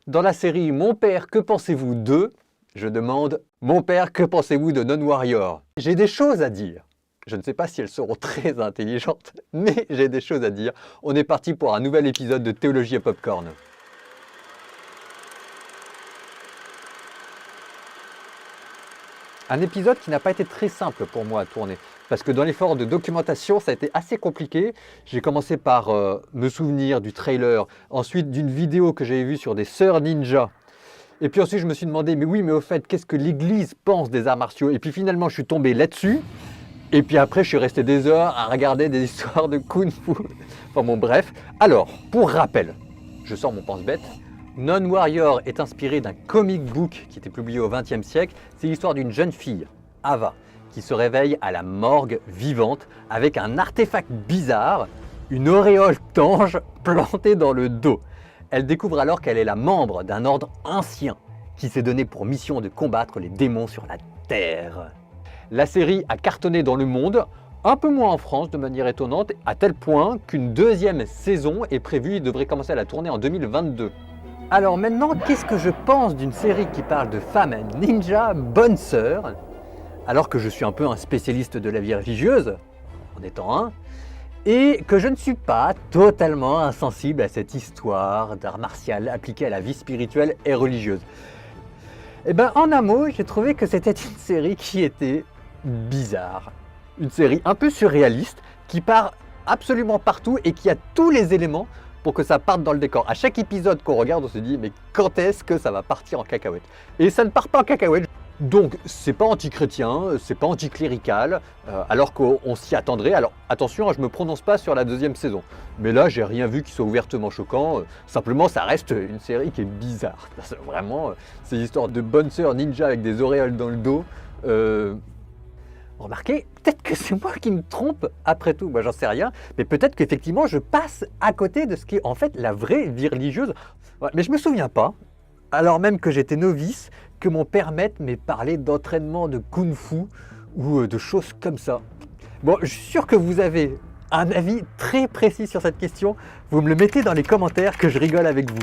Dans la série Mon père, que pensez-vous de? Je demande Mon père, que pensez-vous de Non-Warrior? J'ai des choses à dire. Je ne sais pas si elles seront très intelligentes, mais j'ai des choses à dire. On est parti pour un nouvel épisode de Théologie et Popcorn. Un épisode qui n'a pas été très simple pour moi à tourner. Parce que dans l'effort de documentation, ça a été assez compliqué. J'ai commencé par me souvenir du trailer, ensuite d'une vidéo que j'avais vue sur des sœurs ninja. Et puis ensuite, je me suis demandé, mais oui, mais au fait, qu'est-ce que l'Église pense des arts martiaux? Et puis finalement, je suis tombé là-dessus. Et puis après, je suis resté des heures à regarder des histoires de kung-fu. Enfin bon, bref. Alors, pour rappel, je sors mon pense-bête. Non-Warrior est inspiré d'un comic book qui était publié au XXe siècle. C'est l'histoire d'une jeune fille, Ava, qui se réveille à la morgue vivante avec un artefact bizarre, une auréole d'ange plantée dans le dos. Elle découvre alors qu'elle est la membre d'un ordre ancien qui s'est donné pour mission de combattre les démons sur la Terre. La série a cartonné dans le monde, un peu moins en France de manière étonnante, à tel point qu'une deuxième saison est prévue et devrait commencer à la tourner en 2022. Alors maintenant, qu'est-ce que je pense d'une série qui parle de femmes ninja bonnes sœurs, alors que je suis un peu un spécialiste de la vie religieuse, en étant un, et que je ne suis pas totalement insensible à cette histoire d'art martial appliquée à la vie spirituelle et religieuse. Eh bien, en un mot, j'ai trouvé que c'était une série qui était bizarre. Une série un peu surréaliste, qui part absolument partout et qui a tous les éléments pour que ça parte dans le décor. À chaque épisode qu'on regarde, on se dit, mais quand est-ce que ça va partir en cacahuète? Et ça ne part pas en cacahuète. Donc, c'est pas anti-chrétien, c'est pas anti-clérical, alors qu'on s'y attendrait. Alors, attention, je ne me prononce pas sur la deuxième saison. Mais là, j'ai rien vu qui soit ouvertement choquant. Simplement, ça reste une série qui est bizarre. Vraiment, ces histoires de bonnes sœurs ninja avec des auréoles dans le dos. Remarquez, peut-être que c'est moi qui me trompe après tout, moi j'en sais rien, mais peut-être qu'effectivement je passe à côté de ce qui est en fait la vraie vie religieuse. Ouais, mais je me souviens pas, alors même que j'étais novice, que mon père m'ait parlé d'entraînement de kung-fu ou de choses comme ça. Bon, je suis sûr que vous avez un avis très précis sur cette question, vous me le mettez dans les commentaires que je rigole avec vous.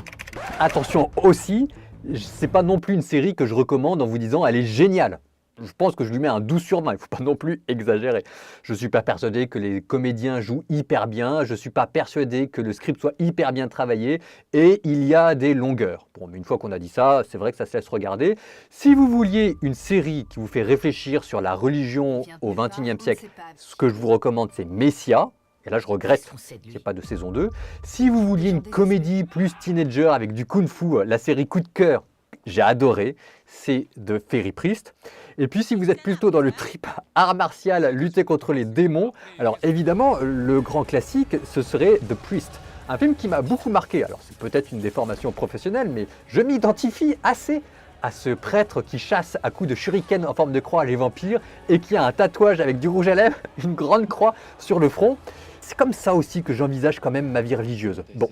Attention aussi, c'est pas non plus une série que je recommande en vous disant elle est géniale. Je pense que je lui mets un 12 sur 20, il ne faut pas non plus exagérer. Je ne suis pas persuadé que les comédiens jouent hyper bien, je ne suis pas persuadé que le script soit hyper bien travaillé et il y a des longueurs. Bon, mais une fois qu'on a dit ça, c'est vrai que ça se laisse regarder. Si vous vouliez une série qui vous fait réfléchir sur la religion au XXIe siècle, ce que je vous recommande, c'est Messia. Et là, je regrette qu'il n'y ait pas de saison 2. Si vous vouliez une comédie plus teenager avec du kung-fu, la série Coup de cœur, j'ai adoré, c'est de Fairy Priest. Et puis si vous êtes plutôt dans le trip art martial, lutter contre les démons, alors évidemment le grand classique ce serait The Priest. Un film qui m'a beaucoup marqué, alors c'est peut-être une déformation professionnelle, mais je m'identifie assez à ce prêtre qui chasse à coups de shuriken en forme de croix les vampires et qui a un tatouage avec du rouge à lèvres, une grande croix sur le front. C'est comme ça aussi que j'envisage quand même ma vie religieuse. Bon.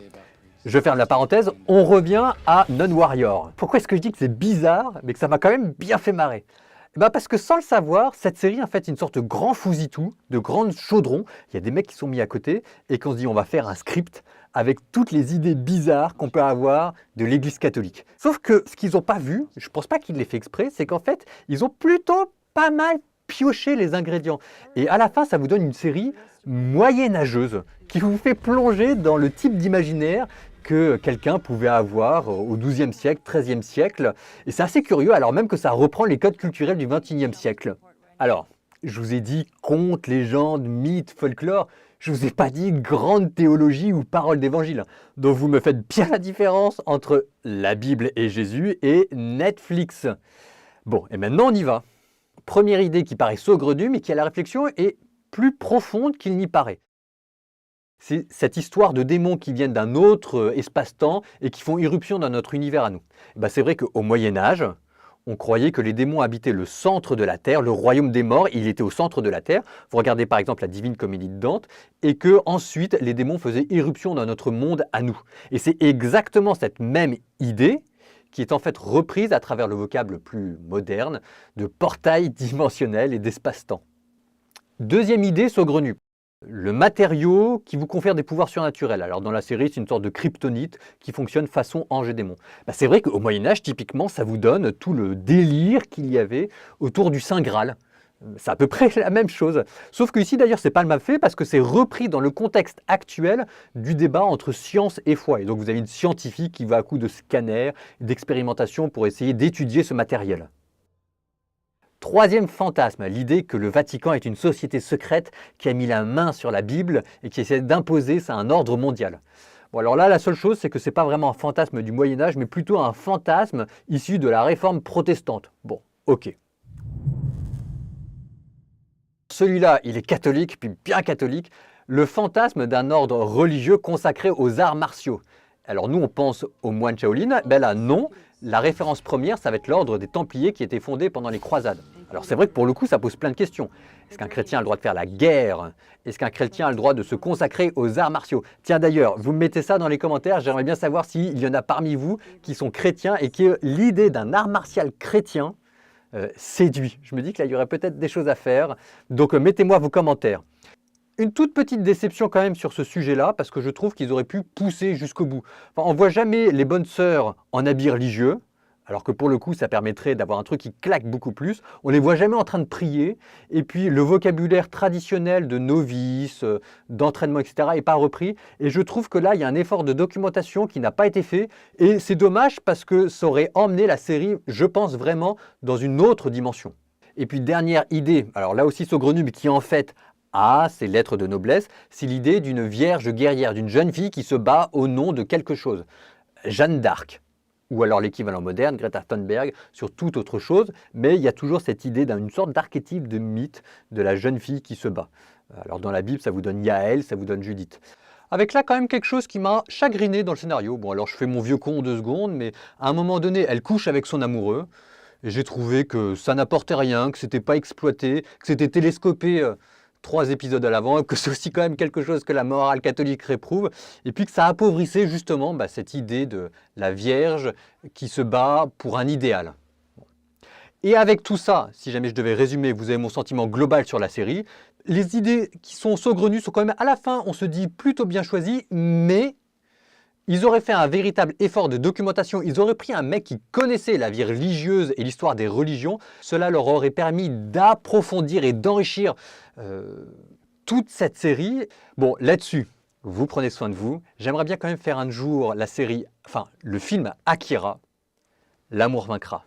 Je ferme la parenthèse, on revient à Non-Warrior. Pourquoi est-ce que je dis que c'est bizarre, mais que ça m'a quand même bien fait marrer? Parce que sans le savoir, cette série en fait est une sorte de grand fousitou, de grand chaudron. Il y a des mecs qui sont mis à côté et qu'on se dit on va faire un script avec toutes les idées bizarres qu'on peut avoir de l'église catholique. Sauf que ce qu'ils n'ont pas vu, je ne pense pas qu'ils l'aient fait exprès, c'est qu'en fait, ils ont plutôt pas mal pioché les ingrédients. Et à la fin, ça vous donne une série moyenâgeuse qui vous fait plonger dans le type d'imaginaire que quelqu'un pouvait avoir au XIIe siècle, XIIIe siècle. Et c'est assez curieux, alors même que ça reprend les codes culturels du XXIe siècle. Alors, je vous ai dit contes, légendes, mythes, folklore. Je ne vous ai pas dit grande théologie ou parole d'évangile. Donc vous me faites bien la différence entre la Bible et Jésus et Netflix. Bon, et maintenant on y va. Première idée qui paraît saugrenue, mais qui à la réflexion est plus profonde qu'il n'y paraît. C'est cette histoire de démons qui viennent d'un autre espace-temps et qui font irruption dans notre univers à nous. C'est vrai qu'au Moyen-Âge, on croyait que les démons habitaient le centre de la Terre, le royaume des morts, il était au centre de la Terre. Vous regardez par exemple la Divine Comédie de Dante, et que ensuite les démons faisaient irruption dans notre monde à nous. Et c'est exactement cette même idée qui est en fait reprise à travers le vocable plus moderne de portail dimensionnel et d'espace-temps. Deuxième idée saugrenue. Le matériau qui vous confère des pouvoirs surnaturels. Alors dans la série, c'est une sorte de kryptonite qui fonctionne façon ange et démon. C'est vrai qu'au Moyen-Âge, typiquement, ça vous donne tout le délire qu'il y avait autour du Saint Graal. C'est à peu près la même chose. Sauf que ici, d'ailleurs, c'est pas le même fait parce que c'est repris dans le contexte actuel du débat entre science et foi. Et donc vous avez une scientifique qui va à coup de scanner, d'expérimentation pour essayer d'étudier ce matériel. Troisième fantasme, l'idée que le Vatican est une société secrète qui a mis la main sur la Bible et qui essaie d'imposer ça à un ordre mondial. Bon, alors là, la seule chose, c'est que ce n'est pas vraiment un fantasme du Moyen-Âge, mais plutôt un fantasme issu de la réforme protestante. Bon, ok. Celui-là, il est catholique, puis bien catholique, le fantasme d'un ordre religieux consacré aux arts martiaux. Alors nous, on pense aux moines Shaolin, ben là, non. La référence première, ça va être l'ordre des Templiers qui était fondé pendant les croisades. Alors c'est vrai que pour le coup, ça pose plein de questions. Est-ce qu'un chrétien a le droit de faire la guerre? Est-ce qu'un chrétien a le droit de se consacrer aux arts martiaux? Tiens d'ailleurs, vous me mettez ça dans les commentaires, j'aimerais bien savoir s'il y en a parmi vous qui sont chrétiens et qui l'idée d'un art martial chrétien séduit. Je me dis que là, il y aurait peut-être des choses à faire. Donc mettez-moi vos commentaires. Une toute petite déception quand même sur ce sujet-là, parce que je trouve qu'ils auraient pu pousser jusqu'au bout. Enfin, on ne voit jamais les bonnes sœurs en habits religieux, alors que pour le coup, ça permettrait d'avoir un truc qui claque beaucoup plus. On ne les voit jamais en train de prier. Et puis, le vocabulaire traditionnel de novice, d'entraînement, etc. n'est pas repris. Et je trouve que là, il y a un effort de documentation qui n'a pas été fait. Et c'est dommage parce que ça aurait emmené la série, je pense vraiment, dans une autre dimension. Et puis, dernière idée, alors là aussi saugrenue, mais qui en fait ces lettres de noblesse, c'est l'idée d'une vierge guerrière, d'une jeune fille qui se bat au nom de quelque chose. Jeanne d'Arc, ou alors l'équivalent moderne, Greta Thunberg, sur toute autre chose, mais il y a toujours cette idée d'une sorte d'archétype de mythe de la jeune fille qui se bat. Alors dans la Bible, ça vous donne Yaël, ça vous donne Judith. Avec là quand même quelque chose qui m'a chagriné dans le scénario. Bon alors je fais mon vieux con en 2 secondes, mais à un moment donné, elle couche avec son amoureux, et j'ai trouvé que ça n'apportait rien, que c'était pas exploité, que c'était télescopé 3 épisodes à l'avant, que c'est aussi quand même quelque chose que la morale catholique réprouve, et puis que ça appauvrissait justement cette idée de la Vierge qui se bat pour un idéal. Et avec tout ça, si jamais je devais résumer, vous avez mon sentiment global sur la série, les idées qui sont saugrenues sont quand même à la fin, on se dit plutôt bien choisies, mais ils auraient fait un véritable effort de documentation, ils auraient pris un mec qui connaissait la vie religieuse et l'histoire des religions, cela leur aurait permis d'approfondir et d'enrichir toute cette série. Bon, là-dessus, vous prenez soin de vous. J'aimerais bien quand même faire un jour la série, enfin le film Akira, L'amour vaincra.